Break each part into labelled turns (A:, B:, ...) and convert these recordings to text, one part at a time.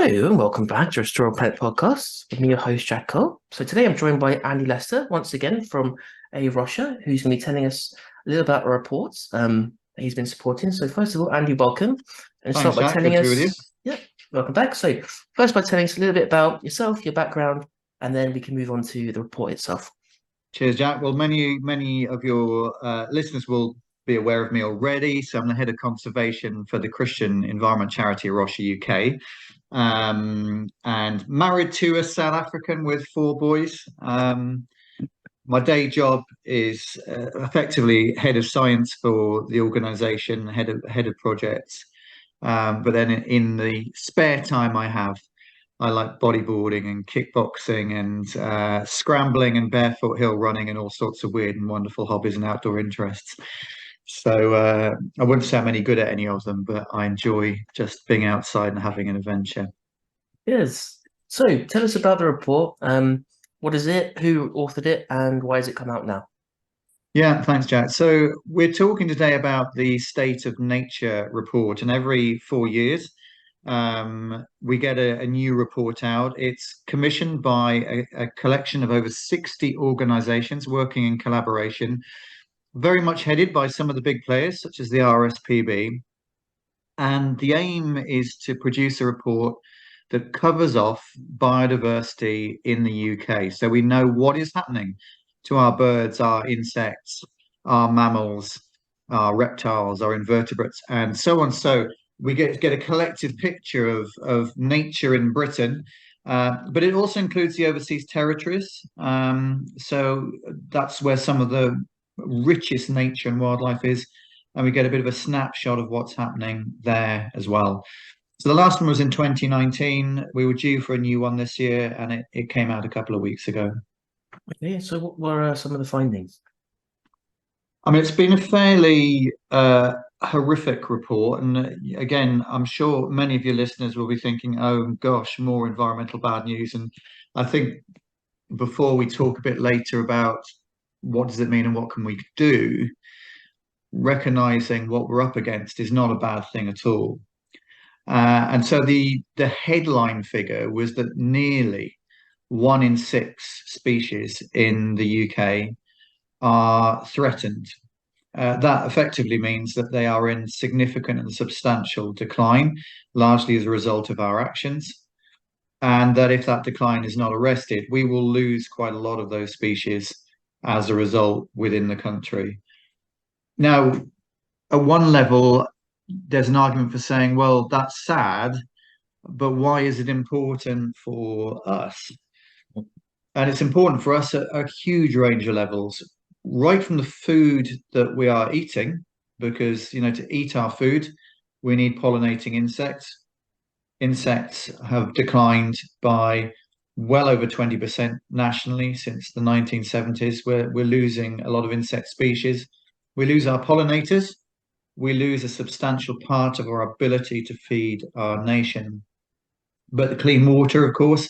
A: Hello and welcome back to Restore Planet Podcast with me, your host, Jack Cole. So today I'm joined by Andy Lester once again from A Rocha, who's going to be telling us a little about the reports that he's been supporting. So first of all, Andy, welcome. And
B: Thanks,
A: start by
B: Jack.
A: telling
B: Good to be with you.
A: us, yeah, welcome back. So first by telling us a little bit about yourself, your background, and then we can move on to the report itself.
B: Cheers, Jack. Well, many of your listeners will be aware of me already. So I'm the head of conservation for the Christian environment charity A Rocha UK, and married to a South African with four boys. My day job is effectively head of science for the organisation, head of projects. But then in the spare time I like bodyboarding and kickboxing and scrambling and barefoot hill running and all sorts of weird and wonderful hobbies and outdoor interests. So I wouldn't say I'm any good at any of them, but I enjoy just being outside and having an adventure.
A: Yes. So tell us about the report. What is it? Who authored it? And why has it come out now?
B: Yeah, thanks, Jack. So we're talking today about the State of Nature report, and every 4 years we get a new report out. It's commissioned by a collection of over 60 organizations working in collaboration, very much headed by some of the big players, such as the RSPB. And the aim is to produce a report that covers off biodiversity in the UK. So we know what is happening to our birds, our insects, our mammals, our reptiles, our invertebrates, and so on. So we get a collective picture of nature in Britain, but it also includes the overseas territories. So that's where some of the richest nature and wildlife is, and we get a bit of a snapshot of what's happening there as well. So the last one was in 2019. We were due for a new one this year, and it came out a couple of weeks ago.
A: Okay, so what were some of the findings?
B: I mean, it's been a fairly horrific report. And again, I'm sure many of your listeners will be thinking, oh gosh, more environmental bad news. And I think before we talk a bit later about what does it mean and what can we do, recognizing what we're up against is not a bad thing at all. And so the headline figure was that nearly 1 in 6 species in the UK are threatened. That effectively means that they are in significant and substantial decline, largely as a result of our actions. And that if that decline is not arrested, we will lose quite a lot of those species as a result within the country. Now, at one level, there's an argument for saying, well, that's sad, but why is it important for us? And it's important for us at a huge range of levels, right from the food that we are eating, because, to eat our food, we need pollinating insects. Insects have declined by well over 20% nationally since the 1970s. We're losing a lot of insect species. We lose our pollinators. We lose a substantial part of our ability to feed our nation. But the clean water, of course,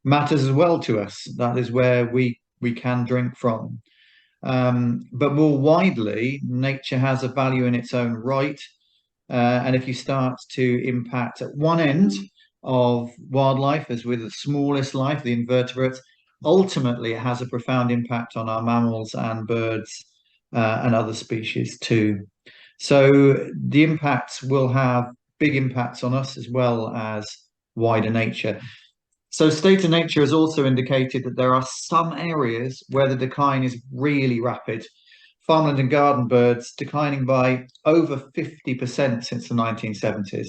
B: matters as well to us. That is where we can drink from. But more widely, nature has a value in its own right. And if you start to impact at one end of wildlife, as with the smallest life, the invertebrates, ultimately it has a profound impact on our mammals and birds and other species too. So the impacts will have big impacts on us as well as wider nature. So State of Nature has also indicated that there are some areas where the decline is really rapid. Farmland and garden birds declining by over 50% since the 1970s.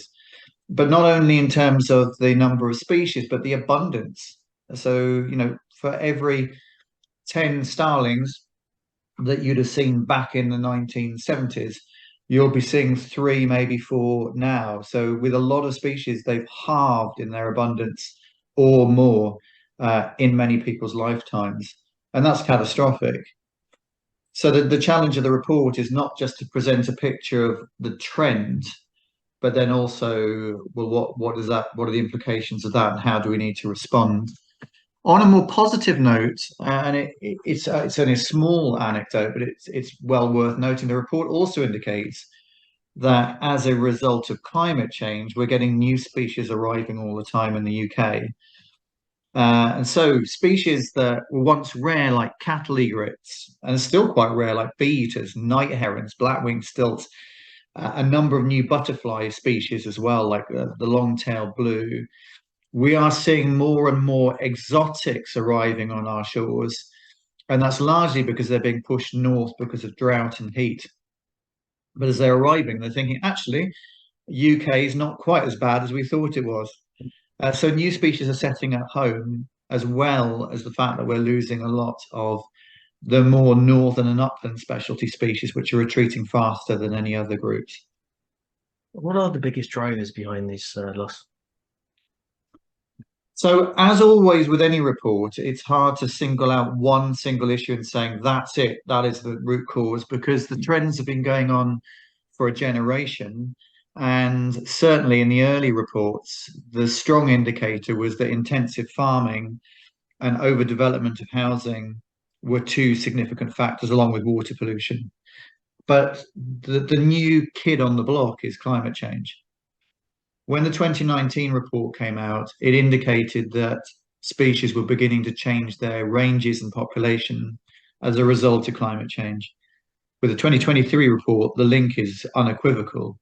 B: But not only in terms of the number of species, but the abundance. So, for every 10 starlings that you'd have seen back in the 1970s, you'll be seeing 3, maybe 4 now. So with a lot of species, they've halved in their abundance or more in many people's lifetimes. And that's catastrophic. So the challenge of the report is not just to present a picture of the trend, but then also, well, what is that? What are the implications of that, and how do we need to respond? On a more positive note, and it's only a small anecdote, but it's well worth noting. The report also indicates that as a result of climate change, we're getting new species arriving all the time in the UK. And so species that were once rare, like cattle egrets, and still quite rare, like bee eaters, night herons, black-winged stilts, a number of new butterfly species as well, like the long-tailed blue. We are seeing more and more exotics arriving on our shores, and that's largely because they're being pushed north because of drought and heat. But as they're arriving, they're thinking, actually, UK is not quite as bad as we thought it was. So new species are setting up home, as well as the fact that we're losing a lot of the more northern and upland specialty species, which are retreating faster than any other groups.
A: What are the biggest drivers behind this loss?
B: So, as always with any report, it's hard to single out one single issue and saying that's it, that is the root cause, because the trends have been going on for a generation. And certainly in the early reports, the strong indicator was that intensive farming and overdevelopment of housing were two significant factors, along with water pollution. But the new kid on the block is climate change. When the 2019 report came out, it indicated that species were beginning to change their ranges and population as a result of climate change. With the 2023 report, the link is unequivocal.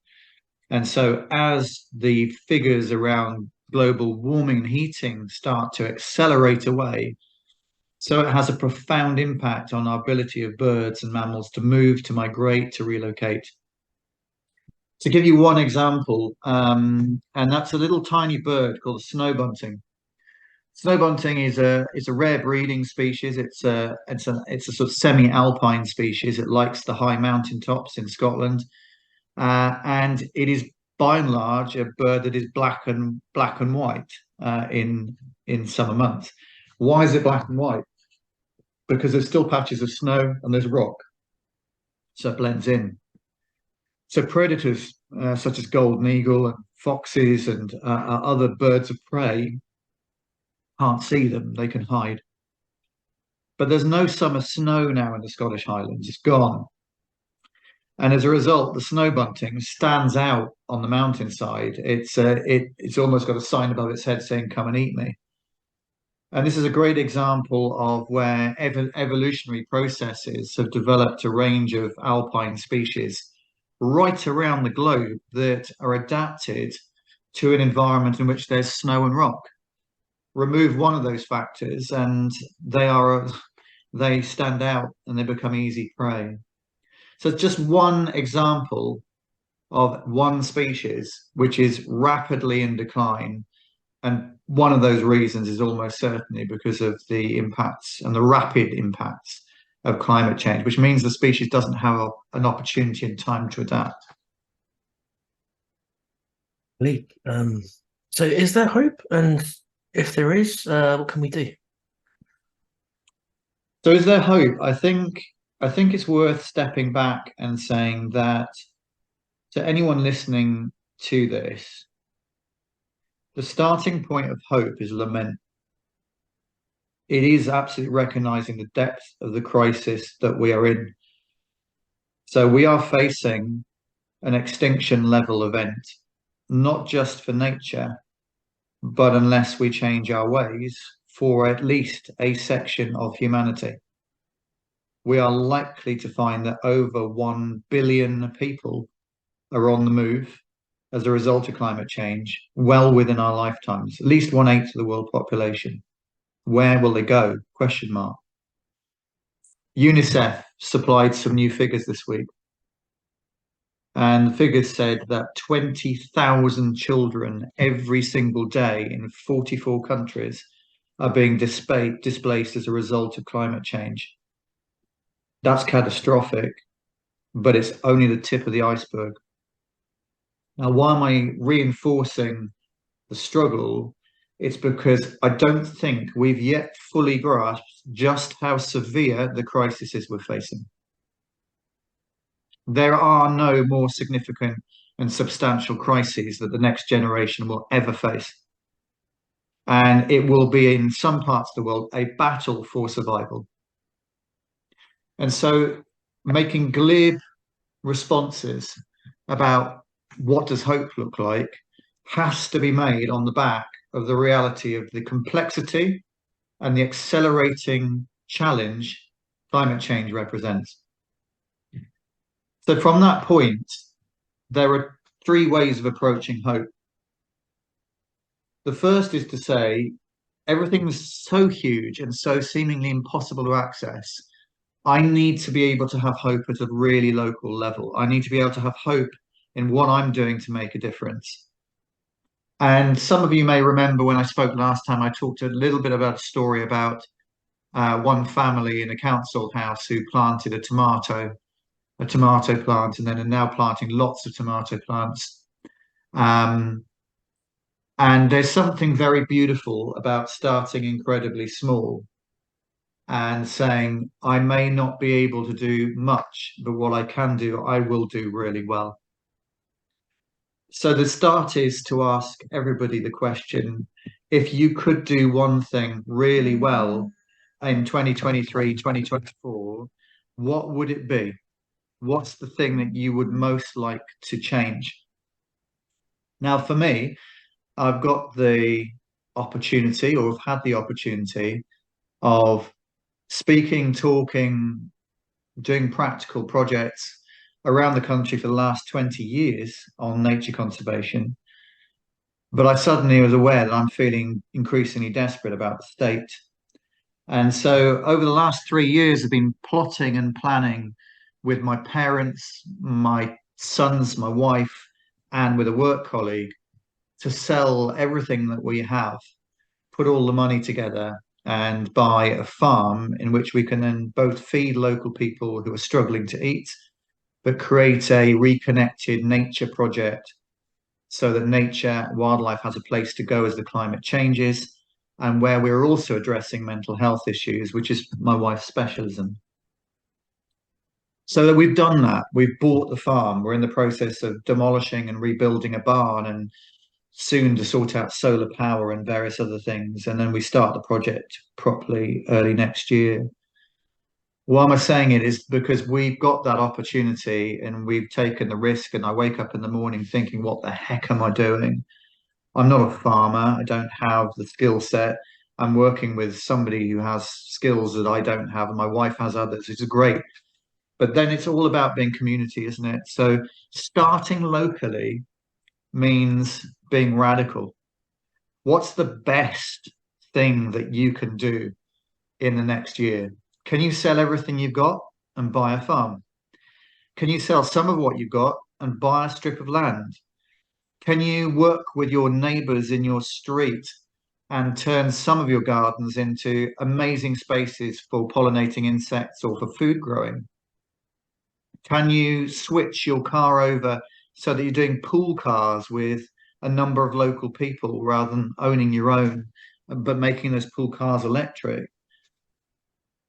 B: And so, as the figures around global warming and heating start to accelerate away, so it has a profound impact on our ability of birds and mammals to move, to migrate, to relocate. To give you one example, and that's a little tiny bird called a snow bunting. Snow bunting is a rare breeding species. It's a sort of semi-alpine species. It likes the high mountain tops in Scotland, and it is by and large a bird that is black and white in summer months. Why is it black and white? Because there's still patches of snow and there's rock, so it blends in. So predators such as golden eagle and foxes and other birds of prey can't see them, they can hide. But there's no summer snow now in the Scottish Highlands, it's gone. And as a result, the snow bunting stands out on the mountainside. It's almost got a sign above its head saying, "Come and eat me." And this is a great example of where evolutionary processes have developed a range of alpine species right around the globe that are adapted to an environment in which there's snow and rock. Remove one of those factors, and they stand out and they become easy prey. So it's just one example of one species which is rapidly in decline. And one of those reasons is almost certainly because of the impacts and the rapid impacts of climate change, which means the species doesn't have an opportunity and time to adapt.
A: Lee, so is there hope? And if there is, what can we do?
B: So is there hope? I think it's worth stepping back and saying that to anyone listening to this, the starting point of hope is lament. It is absolutely recognizing the depth of the crisis that we are in. So we are facing an extinction level event, not just for nature, but unless we change our ways, for at least a section of humanity. We are likely to find that over 1 billion people are on the move as a result of climate change well within our lifetimes, at least 1/8 of the world population. Where will they go? Question mark. UNICEF supplied some new figures this week. And the figures said that 20,000 children every single day in 44 countries are being displaced as a result of climate change. That's catastrophic, but it's only the tip of the iceberg. Now, why am I reinforcing the struggle? It's because I don't think we've yet fully grasped just how severe the crisis is we're facing. There are no more significant and substantial crises that the next generation will ever face. And it will be, in some parts of the world, a battle for survival. And so making glib responses about what does hope look like has to be made on the back of the reality of the complexity and the accelerating challenge climate change represents. So from that point, there are three ways of approaching hope. The first is to say everything's so huge and so seemingly impossible to access. I need to be able to have hope at a really local level. I need to be able to have hope in what I'm doing to make a difference. And some of you may remember when I spoke last time, I talked a little bit about a story about one family in a council house who planted a tomato plant, and then are now planting lots of tomato plants. And there's something very beautiful about starting incredibly small and saying, I may not be able to do much, but what I can do, I will do really well. So the start is to ask everybody the question, if you could do one thing really well in 2023, 2024, what would it be? What's the thing that you would most like to change? Now, for me, I've got the opportunity, or have had the opportunity, of speaking, talking, doing practical projects around the country for the last 20 years on nature conservation. But I suddenly was aware that I'm feeling increasingly desperate about the state. And so over the last 3 years, I've been plotting and planning with my parents, my sons, my wife, and with a work colleague to sell everything that we have, put all the money together and buy a farm in which we can then both feed local people who are struggling to eat, but create a reconnected nature project so that nature, wildlife has a place to go as the climate changes, and where we're also addressing mental health issues, which is my wife's specialism. So that we've done that, we've bought the farm, we're in the process of demolishing and rebuilding a barn, and soon to sort out solar power and various other things. And then we start the project properly early next year. Why am I saying it is because we've got that opportunity and we've taken the risk. And I wake up in the morning thinking, what the heck am I doing? I'm not a farmer. I don't have the skill set. I'm working with somebody who has skills that I don't have, and my wife has others. It's great. But then it's all about being community, isn't it? So starting locally means being radical. What's the best thing that you can do in the next year? Can you sell everything you've got and buy a farm? Can you sell some of what you've got and buy a strip of land? Can you work with your neighbors in your street and turn some of your gardens into amazing spaces for pollinating insects or for food growing? Can you switch your car over so that you're doing pool cars with a number of local people rather than owning your own, but making those pool cars electric?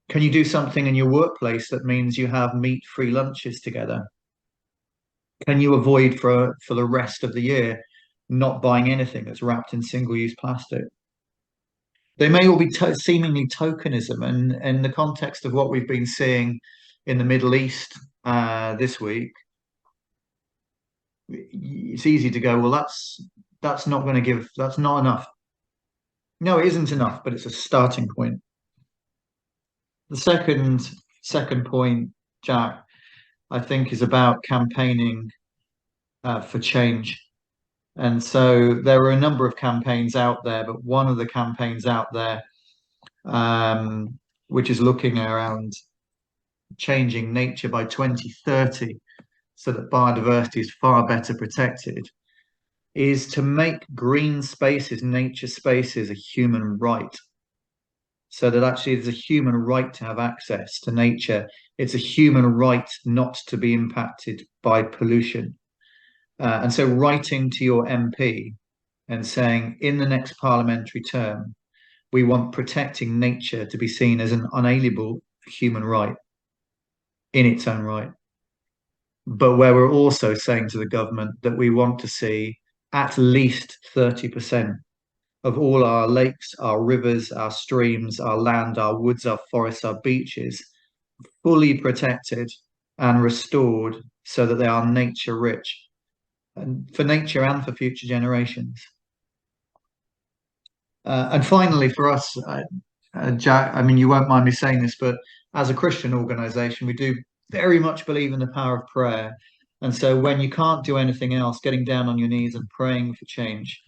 B: Can you do something in your workplace that means you have meat-free lunches together? Can you avoid for the rest of the year not buying anything that's wrapped in single-use plastic? They may all be seemingly tokenism, and in the context of what we've been seeing in the Middle East this week, it's easy to go, well, that's not going to give, that's not enough. No, it isn't enough, but it's a starting point. The second point, Jack, I think is about campaigning for change. And so there are a number of campaigns out there, but one of the campaigns out there, which is looking around changing nature by 2030 so that biodiversity is far better protected, is to make green spaces, nature spaces, a human right. So that actually it's a human right to have access to nature. It's a human right not to be impacted by pollution. And so writing to your MP and saying, in the next parliamentary term, we want protecting nature to be seen as an unalienable human right in its own right. But where we're also saying to the government that we want to see at least 30% of all our lakes, our rivers, our streams, our land, our woods, our forests, our beaches fully protected and restored so that they are nature rich. and for nature and for future generations. And finally, for us, Jack, I mean, you won't mind me saying this, but as a Christian organisation, we do very much believe in the power of prayer. And so when you can't do anything else, getting down on your knees and praying for change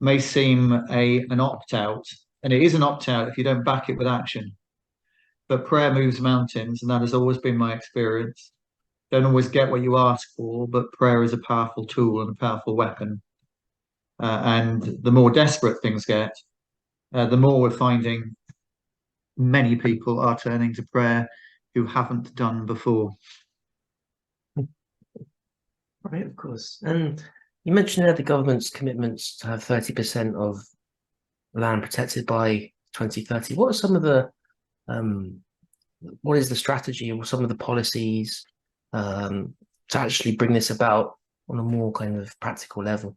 B: may seem an opt out, and it is an opt out if you don't back it with action. But prayer moves mountains, and that has always been my experience. Don't always get what you ask for, but prayer is a powerful tool and a powerful weapon. And the more desperate things get, the more we're finding many people are turning to prayer who haven't done before.
A: Right, of course. And you mentioned there the government's commitments to have 30% of land protected by 2030. What are some of the what is the strategy or some of the policies to actually bring this about on a more kind of practical level?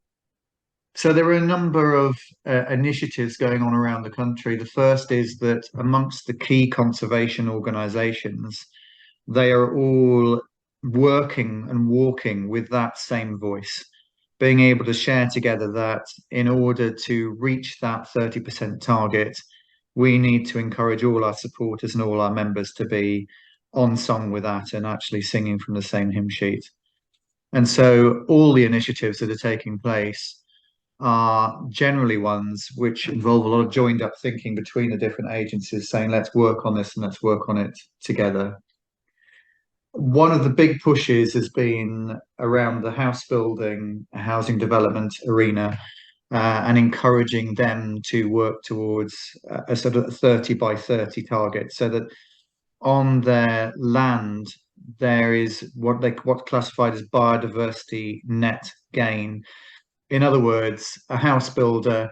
B: So there are a number of initiatives going on around the country. The first is that amongst the key conservation organisations, they are all working and walking with that same voice, being able to share together that in order to reach that 30% target, we need to encourage all our supporters and all our members to be on song with that and actually singing from the same hymn sheet. And so all the initiatives that are taking place are generally ones which involve a lot of joined up thinking between the different agencies saying, let's work on this and let's work on it together. One of the big pushes has been around the house building, housing development arena, and encouraging them to work towards a sort of 30 by 30 target so that on their land there is what's classified as biodiversity net gain. In other words, a house builder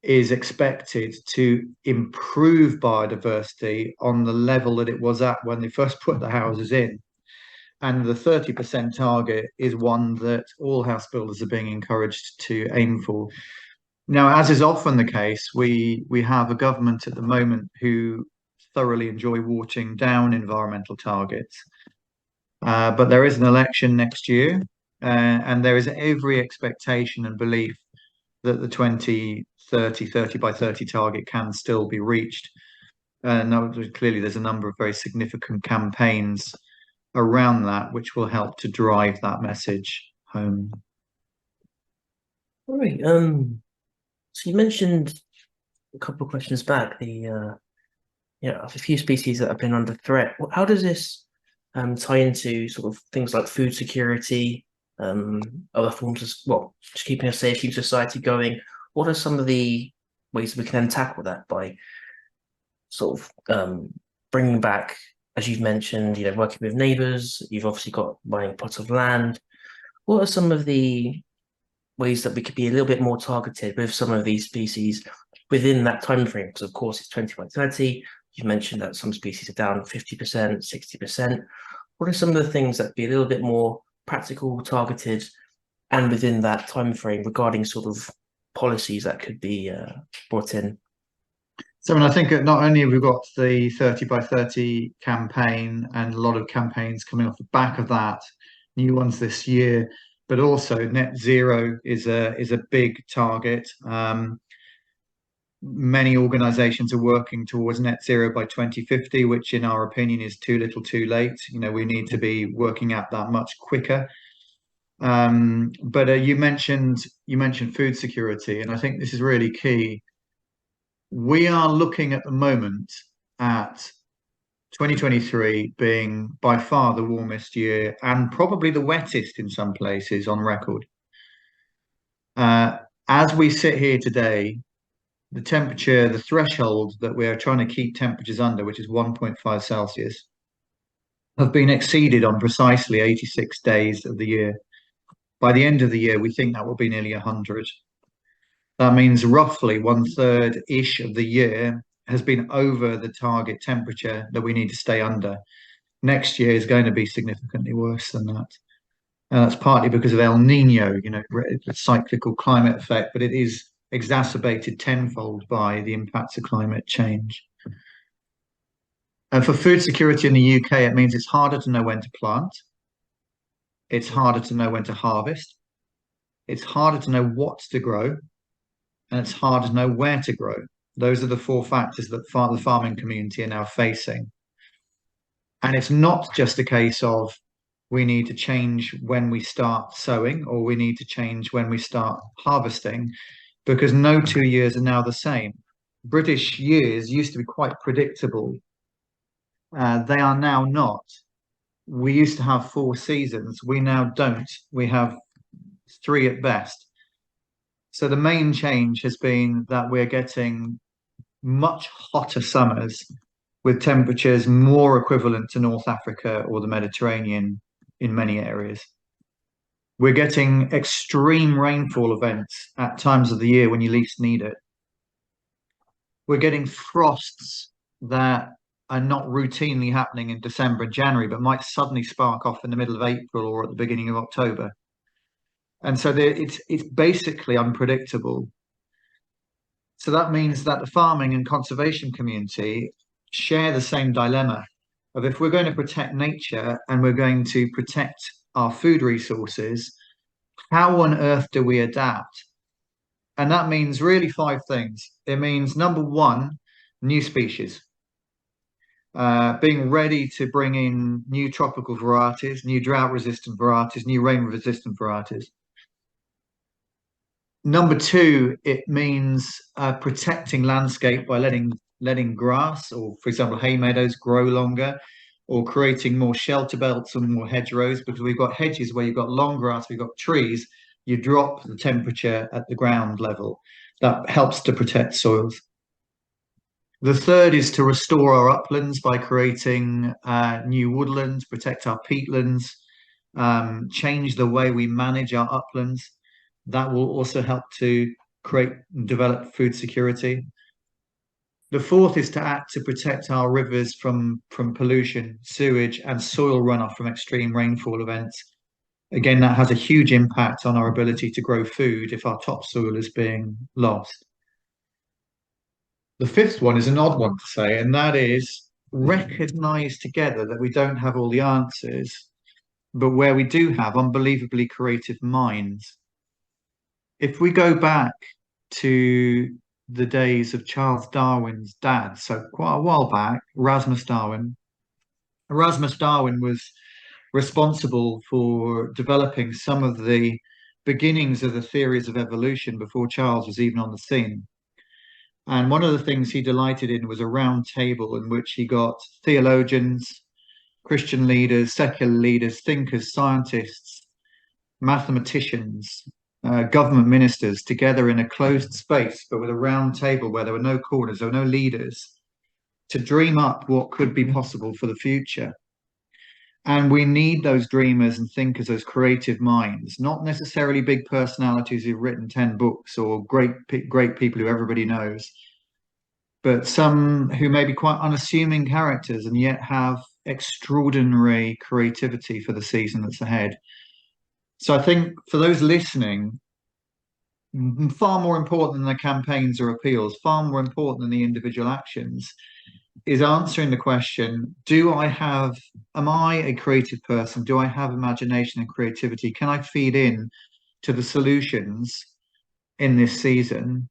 B: is expected to improve biodiversity on the level that it was at when they first put the houses in. And the 30% target is one that all house builders are being encouraged to aim for. Now, as is often the case, we have a government at the moment who thoroughly enjoy watering down environmental targets. But there is an election next year, and there is every expectation and belief that the 30 by 30 target can still be reached. And clearly, there's a number of very significant campaigns around that which will help to drive that message home.
A: All right. So you mentioned a couple of questions back a few species that have been under threat. How does this tie into sort of things like food security, other forms of just keeping a safe, keep society going? What are some of the ways we can then tackle that by sort of bringing back, as you've mentioned, working with neighbours? You've obviously got buying a plot of land. What are some of the ways that we could be a little bit more targeted with some of these species within that time frame? Because of course it's 20 by 30. You've mentioned that some species are down 50%, 60%. What are some of the things that be a little bit more practical, targeted, and within that time frame regarding sort of policies that could be brought in?
B: So, I mean, I think not only have we got the 30 by 30 campaign and a lot of campaigns coming off the back of that, new ones this year, but also net zero is a big target. Many organizations are working towards net zero by 2050, which in our opinion is too little too late. We need to be working at that much quicker. But you mentioned food security, and I think this is really key. We are looking at the moment at 2023 being by far the warmest year and probably the wettest in some places on record. As we sit here today, the temperature, the threshold that we are trying to keep temperatures under, which is 1.5 Celsius, have been exceeded on precisely 86 days of the year. By the end of the year, we think that will be nearly 100. That means roughly 1/3-ish of the year has been over the target temperature that we need to stay under. Next year is going to be significantly worse than that. And that's partly because of El Nino, the cyclical climate effect, but it is exacerbated tenfold by the impacts of climate change. And for food security in the UK, it means it's harder to know when to plant. It's harder to know when to harvest. it's harder to know what to grow, and it's harder to know where to grow. Those are the four factors that the farming community are now facing. And it's not just a case of we need to change when we start sowing or we need to change when we start harvesting, because no 2 years are now the same. British years used to be quite predictable. They are now not. We used to have 4 seasons. We now don't. We have 3 at best. So the main change has been that we're getting much hotter summers with temperatures more equivalent to North Africa or the Mediterranean in many areas. We're getting extreme rainfall events at times of the year when you least need it. We're getting frosts that are not routinely happening in December and January, but might suddenly spark off in the middle of April or at the beginning of October. And so it's basically unpredictable. So that means that the farming and conservation community share the same dilemma of, if we're going to protect nature and we're going to protect our food resources, how on earth do we adapt? And that means really 5 things. It means, number one, new species. Being ready to bring in new tropical varieties, new drought-resistant varieties, new rain-resistant varieties. Number two, it means protecting landscape by letting grass, or for example, hay meadows, grow longer, or creating more shelter belts and more hedgerows, because we've got hedges where you've got long grass, we've got trees, you drop the temperature at the ground level. That helps to protect soils. The third is to restore our uplands by creating new woodlands, protect our peatlands, change the way we manage our uplands. That will also help to create and develop food security. The fourth is to act to protect our rivers from pollution, sewage, and soil runoff from extreme rainfall events. Again, that has a huge impact on our ability to grow food if our topsoil is being lost. The fifth one is an odd one to say, and that is recognize together that we don't have all the answers, but where we do have unbelievably creative minds. If we go back to the days of Charles Darwin's dad, so quite a while back, Erasmus Darwin. Erasmus Darwin was responsible for developing some of the beginnings of the theories of evolution before Charles was even on the scene. And one of the things he delighted in was a round table in which he got theologians, Christian leaders, secular leaders, thinkers, scientists, mathematicians, government ministers together in a closed space, but with a round table where there were no corners, there were no leaders, to dream up what could be possible for the future. And we need those dreamers and thinkers, those creative minds, not necessarily big personalities who've written 10 books or great people who everybody knows, but some who may be quite unassuming characters and yet have extraordinary creativity for the season that's ahead. So I think for those listening, far more important than the campaigns or appeals, far more important than the individual actions, is answering the question, am I a creative person? Do I have imagination and creativity? Can I feed in to the solutions in this season?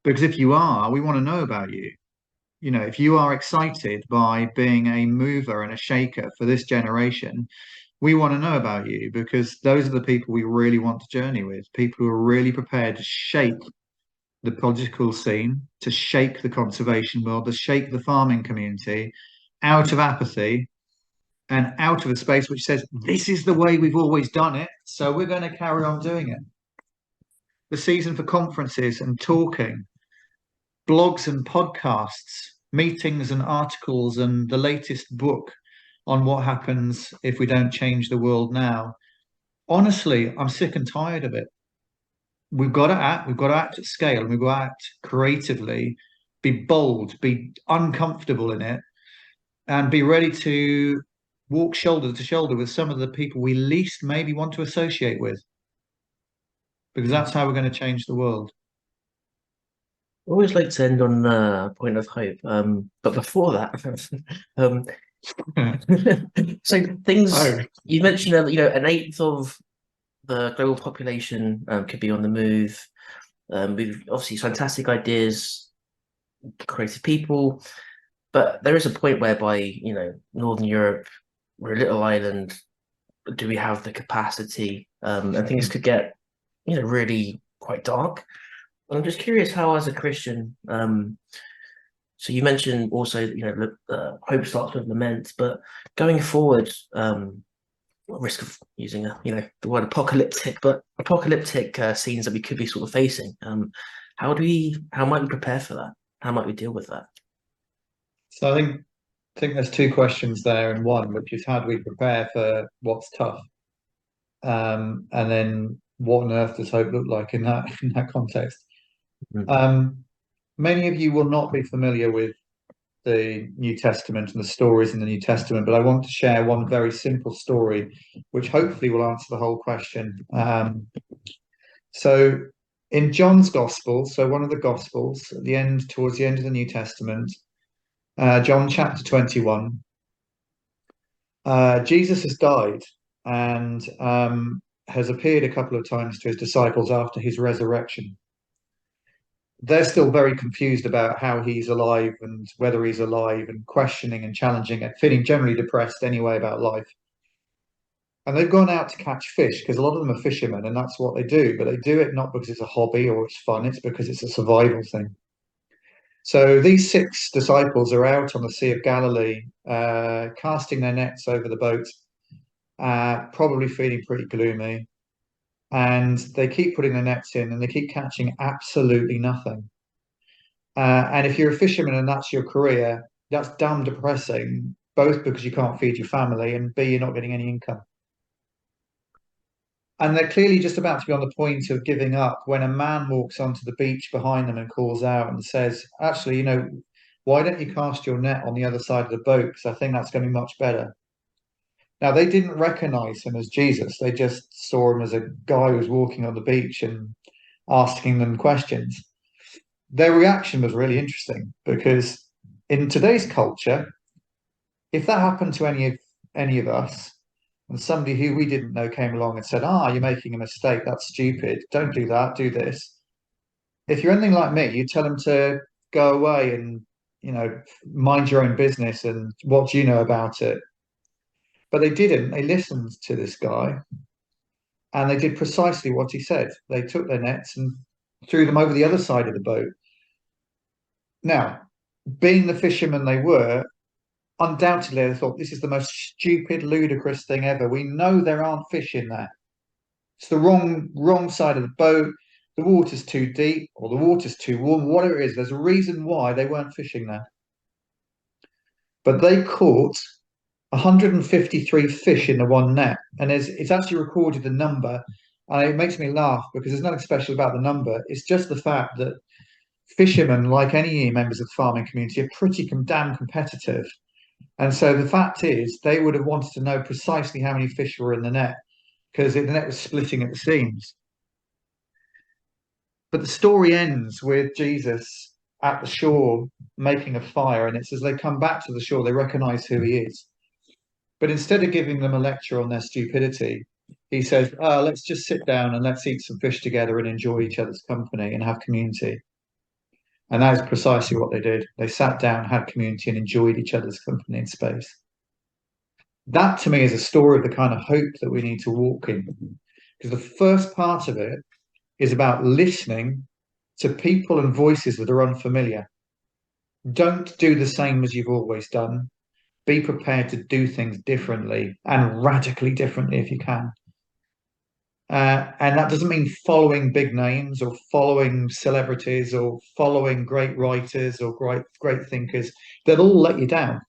B: Because if you are, we want to know about you. You know, if you are excited by being a mover and a shaker for this generation, we want to know about you, because those are the people we really want to journey with, people who are really prepared to shake the political scene, to shake the conservation world, to shake the farming community out of apathy and out of a space which says, this is the way we've always done it, so we're going to carry on doing it. The season for conferences and talking, blogs and podcasts, meetings and articles, and the latest book on what happens if we don't change the world now. Honestly, I'm sick and tired of it. We've got to act at scale, and we've got to act creatively, be bold, be uncomfortable in it, and be ready to walk shoulder to shoulder with some of the people we least maybe want to associate with, because that's how we're going to change the world.
A: I always like to end on a point of hope. But before that, um, so things
B: Oh,
A: you mentioned, an eighth of the global population could be on the move. We've obviously fantastic ideas, creative people, but there is a point whereby, Northern Europe, we're a little island. Do we have the capacity? And things could get, really quite dark. And I'm just curious how, as a Christian, so you mentioned also, hope starts with lament, but going forward, risk of using the word apocalyptic, but apocalyptic scenes that we could be sort of facing. How might we prepare for that? How might we deal with that?
B: So I think there's two questions there in one, which is how do we prepare for what's tough? And then what on earth does hope look like in that in that context?
A: Mm.
B: Um, Many of you will not be familiar with the New Testament and the stories in the New Testament, but I want to share one very simple story, which hopefully will answer the whole question. So in John's Gospel, so one of the Gospels, at the end, towards the end of the New Testament, John chapter 21, Jesus has died and has appeared a couple of times to his disciples after his resurrection. They're still very confused about how he's alive and whether he's alive, and questioning and challenging and feeling generally depressed anyway about life. And they've gone out to catch fish because a lot of them are fishermen and that's what they do. But they do it not because it's a hobby or it's fun, it's because it's a survival thing. So these six disciples are out on the Sea of Galilee, casting their nets over the boat, probably feeling pretty gloomy. And they keep putting their nets in and they keep catching absolutely nothing. And if you're a fisherman and that's your career, that's damn depressing, both because you can't feed your family and B, you're not getting any income. And they're clearly just about to be on the point of giving up when a man walks onto the beach behind them and calls out and says, actually, why don't you cast your net on the other side of the boat? Because I think that's going to be much better. Now, they didn't recognize him as Jesus. They just saw him as a guy who was walking on the beach and asking them questions. Their reaction was really interesting because in today's culture, if that happened to any of us, and somebody who we didn't know came along and said, you're making a mistake, that's stupid, don't do that, do this. If you're anything like me, you tell them to go away and, mind your own business and what do you know about it? But they didn't. They listened to this guy and they did precisely what he said. They took their nets and threw them over the other side of the boat. Now, being the fishermen they were, undoubtedly they thought this is the most stupid, ludicrous thing ever. We know there aren't fish in there. It's the wrong side of the boat. The water's too deep or the water's too warm, whatever it is. There's a reason why they weren't fishing there. But they caught 153 fish in the one net. And it's actually recorded the number. And it makes me laugh because there's nothing special about the number. It's just the fact that fishermen, like any members of the farming community, are pretty damn competitive. And so the fact is, they would have wanted to know precisely how many fish were in the net because the net was splitting at the seams. But the story ends with Jesus at the shore making a fire, and it's as they come back to the shore, they recognize who he is. But instead of giving them a lecture on their stupidity, he says, let's just sit down and let's eat some fish together and enjoy each other's company and have community. And that is precisely what they did. They sat down, had community, and enjoyed each other's company and space. That to me is a story of the kind of hope that we need to walk in. Because the first part of it is about listening to people and voices that are unfamiliar. Don't do the same as you've always done. Be prepared to do things differently and radically differently if you can. And that doesn't mean following big names or following celebrities or following great writers or great thinkers. They'll all let you down.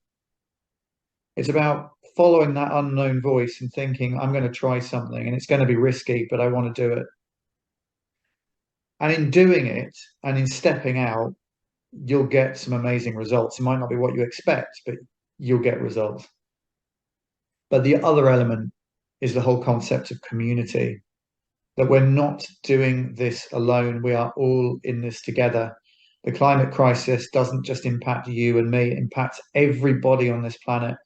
B: It's about following that unknown voice and thinking, I'm going to try something and it's going to be risky, but I want to do it. And in doing it and in stepping out, you'll get some amazing results. It might not be what you expect, but you'll get results. But the other element is the whole concept of community, that we're not doing this alone. We are all in this together. The climate crisis doesn't just impact you and me, it impacts everybody on this planet.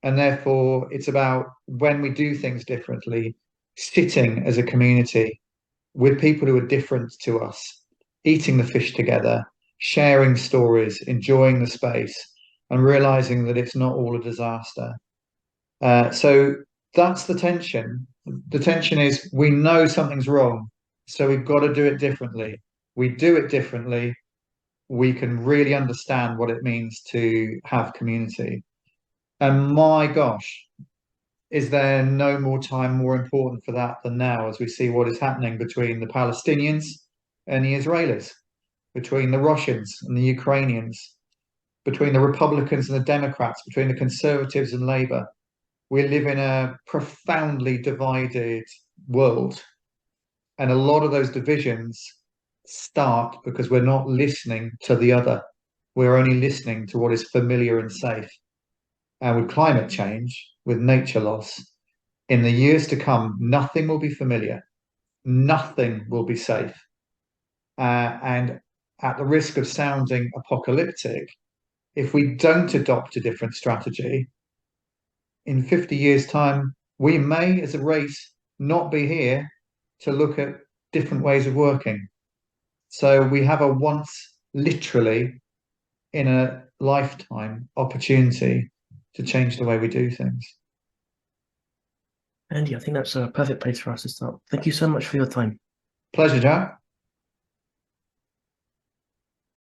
B: And therefore, it's about when we do things differently, sitting as a community with people who are different to us, eating the fish together, sharing stories, enjoying the space, and realizing that it's not all a disaster. So that's the tension. The tension is we know something's wrong, so we've got to do it differently. We do it differently, we can really understand what it means to have community. And my gosh, is there no more time more important for that than now, as we see what is happening between the Palestinians and the Israelis, between the Russians and the Ukrainians, between the Republicans and the Democrats, between the Conservatives and Labour. We live in a profoundly divided world. And a lot of those divisions start because we're not listening to the other. We're only listening to what is familiar and safe. And with climate change, with nature loss, in the years to come, nothing will be familiar, nothing will be safe. And at the risk of sounding apocalyptic, if we don't adopt a different strategy, in 50 years' time, we may, as a race, not be here to look at different ways of working. So we have a once, literally, in a lifetime opportunity to change the way we do things.
A: Andy, I think that's a perfect place for us to start. Thank you so much for your time.
B: Pleasure, Jack.